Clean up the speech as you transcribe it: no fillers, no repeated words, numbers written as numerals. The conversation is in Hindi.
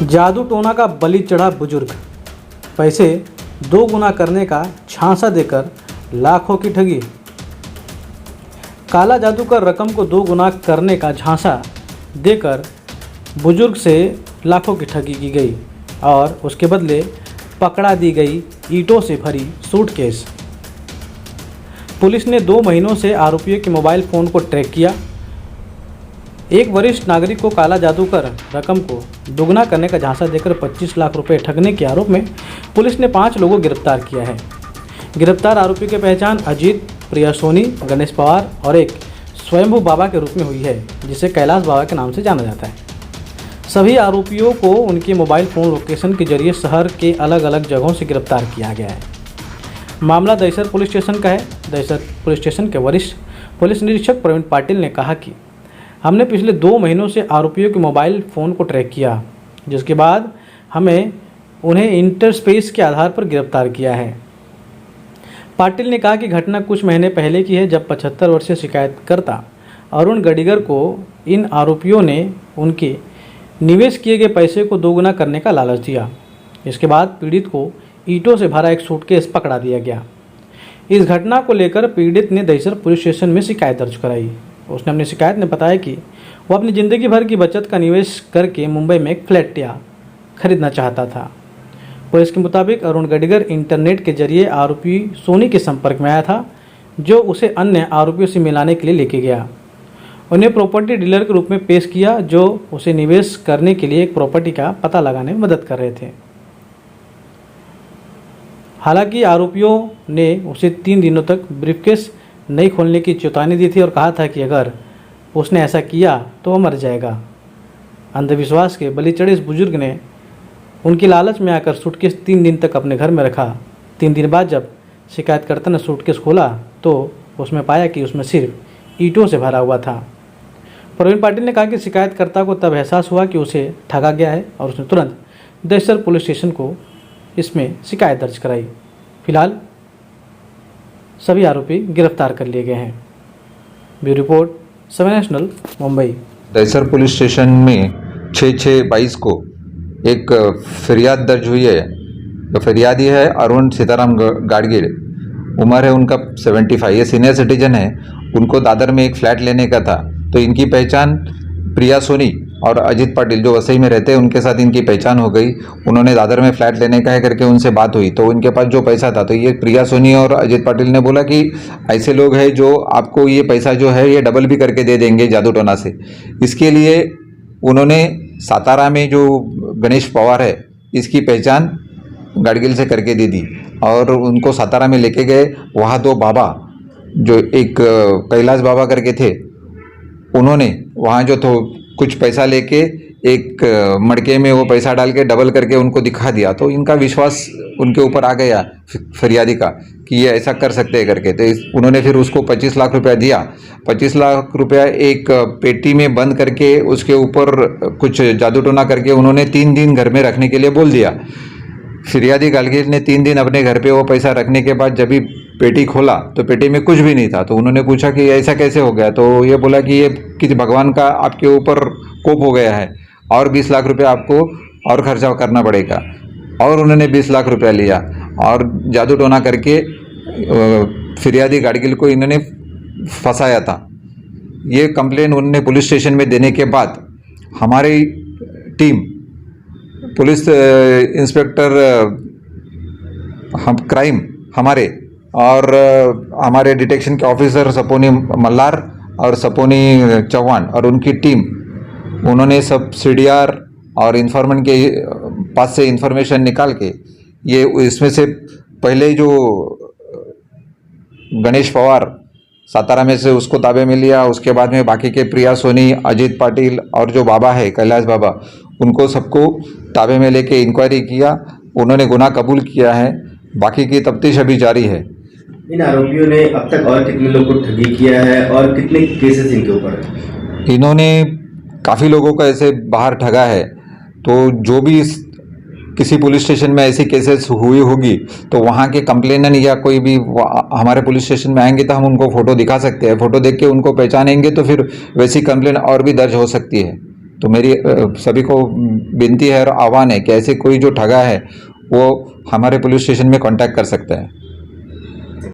जादू टोना का बलि चढ़ा बुजुर्ग, पैसे 2 गुना करने का झांसा देकर लाखों की ठगी। काला जादू कर रकम को 2 गुना करने का झांसा देकर बुजुर्ग से लाखों की ठगी की गई और उसके बदले पकड़ा दी गई ईंटों से भरी सूटकेस। पुलिस ने 2 महीनों से आरोपियों के मोबाइल फ़ोन को ट्रैक किया। एक वरिष्ठ नागरिक को काला जादू कर रकम को दुगना करने का झांसा देकर 25 लाख रुपए ठगने के आरोप में पुलिस ने 5 लोगों को गिरफ्तार किया है। गिरफ्तार आरोपियों की पहचान अजीत, प्रिया सोनी, गणेश पवार और एक स्वयंभू बाबा के रूप में हुई है, जिसे कैलाश बाबा के नाम से जाना जाता है। सभी आरोपियों को उनके मोबाइल फ़ोन लोकेशन के जरिए शहर के अलग अलग जगहों से गिरफ्तार किया गया है। मामला दहिसर पुलिस स्टेशन का है। दहिसर पुलिस स्टेशन के वरिष्ठ पुलिस निरीक्षक प्रवीण पाटिल ने कहा कि हमने पिछले 2 महीनों से आरोपियों के मोबाइल फ़ोन को ट्रैक किया, जिसके बाद हमें उन्हें इंटरस्पेस के आधार पर गिरफ्तार किया है। पाटिल ने कहा कि घटना कुछ महीने पहले की है, जब 75 वर्षीय शिकायतकर्ता अरुण गडिगर को इन आरोपियों ने उनके निवेश किए गए पैसे को 2 गुना करने का लालच दिया। इसके बाद पीड़ित को ईंटों से भरा एक सूटकेस पकड़ा दिया गया। इस घटना को लेकर पीड़ित ने दहिसर पुलिस स्टेशन में शिकायत दर्ज कराई। उसने अपनी शिकायत में बताया कि वो अपनी ज़िंदगी भर की बचत का निवेश करके मुंबई में एक फ्लैट खरीदना चाहता था। पुलिस के मुताबिक अरुण गडिगर इंटरनेट के जरिए आरोपी सोनी के संपर्क में आया था, जो उसे अन्य आरोपियों से मिलाने के लिए लेके गया। उन्हें प्रॉपर्टी डीलर के रूप में पेश किया, जो उसे निवेश करने के लिए एक प्रॉपर्टी का पता लगाने में मदद कर रहे थे। हालांकि आरोपियों ने उसे 3 दिनों तक ब्रीफकेस नहीं खोलने की चेतावनी दी थी और कहा था कि अगर उसने ऐसा किया तो वह मर जाएगा। अंधविश्वास के बलि चढ़े इस बुजुर्ग ने उनकी लालच में आकर सूटकेस 3 दिन तक अपने घर में रखा। 3 दिन बाद जब शिकायतकर्ता ने सूटकेस खोला तो उसमें पाया कि उसमें सिर्फ ईंटों से भरा हुआ था। प्रवीण पाटिल ने कहा कि शिकायतकर्ता को तब एहसास हुआ कि उसे ठगा गया है और उसने तुरंत दहिसर पुलिस स्टेशन को इसमें शिकायत दर्ज कराई। फिलहाल सभी आरोपी गिरफ्तार कर लिए गए हैं। ब्यूरो रिपोर्ट, समय national, Mumbai. Dahisar police station में 6/6/22 को एक फरियाद दर्ज हुई है। तो फरियादी है अरुण सीताराम गाडगिल, उम्र है उनका 75, ये सीनियर सिटीजन है। उनको दादर में एक फ्लैट लेने का था, तो इनकी पहचान प्रिया सोनी और अजीत पाटिल जो वसई में रहते हैं, उनके साथ इनकी पहचान हो गई। उन्होंने दादर में फ्लैट लेने का है करके उनसे बात हुई, तो उनके पास जो पैसा था, तो ये प्रिया सोनी और अजीत पाटिल ने बोला कि ऐसे लोग हैं जो आपको ये पैसा जो है ये डबल भी करके दे देंगे जादू टोना से। इसके लिए उन्होंने सातारा में जो गणेश पवार है, इसकी पहचान गाडगिल से करके दे दी और उनको सातारा में लेके गए। वहाँ 2 बाबा जो एक कैलाश बाबा करके थे, उन्होंने वहाँ जो तो कुछ पैसा लेके एक मड़के में वो पैसा डाल के डबल करके उनको दिखा दिया। तो इनका विश्वास उनके ऊपर आ गया फरियादी का कि ये ऐसा कर सकते हैं करके। तो उन्होंने फिर उसको 25 लाख रुपया दिया। 25 लाख रुपया एक पेटी में बंद करके उसके ऊपर कुछ जादू टोना करके उन्होंने 3 दिन घर में रखने के लिए बोल दिया। फरियादी गाडगिल ने 3 दिन अपने घर पे वो पैसा रखने के बाद जब भी पेटी खोला तो पेटी में कुछ भी नहीं था। तो उन्होंने पूछा कि ऐसा कैसे हो गया, तो ये बोला कि ये किसी भगवान का आपके ऊपर कोप हो गया है और 20 लाख रुपया आपको और खर्चा करना पड़ेगा। और उन्होंने 20 लाख रुपया लिया और जादू टोना करके फरियादी गाडगिल को इन्होंने फंसाया था। ये कंप्लेन उन्होंने पुलिस स्टेशन में देने के बाद हमारी टीम पुलिस इंस्पेक्टर हम क्राइम हमारे और हमारे डिटेक्शन के ऑफिसर सपोनी मल्लार और सपोनी चौहान और उनकी टीम, उन्होंने सब CDR और इन्फॉर्मेंट के पास से इंफॉर्मेशन निकाल के ये इसमें से पहले जो गणेश पवार सातारा में से उसको ताबे में लिया। उसके बाद में बाकी के प्रिया सोनी, अजीत पाटिल और जो बाबा है कैलाश बाबा, उनको सबको ताबे में लेके इंक्वायरी किया। उन्होंने गुनाह कबूल किया है। बाकी की तफ्तीश अभी जारी है। इन आरोपियों ने अब तक और कितने लोगों को ठगी किया है और कितने केसेस इनके ऊपर है? इन्होंने काफ़ी लोगों को ऐसे बाहर ठगा है। तो जो भी किसी पुलिस स्टेशन में ऐसी केसेस हुई होगी तो वहाँ के कंप्लेनर या कोई भी हमारे पुलिस स्टेशन में आएंगे तो हम उनको फ़ोटो दिखा सकते हैं। फ़ोटो देख के उनको पहचानेंगे तो फिर वैसी कंप्लेन और भी दर्ज हो सकती है। तो मेरी सभी को विनती है और आह्वान है कि ऐसे कोई जो ठगा है वो हमारे पुलिस स्टेशन में कांटेक्ट कर सकता है।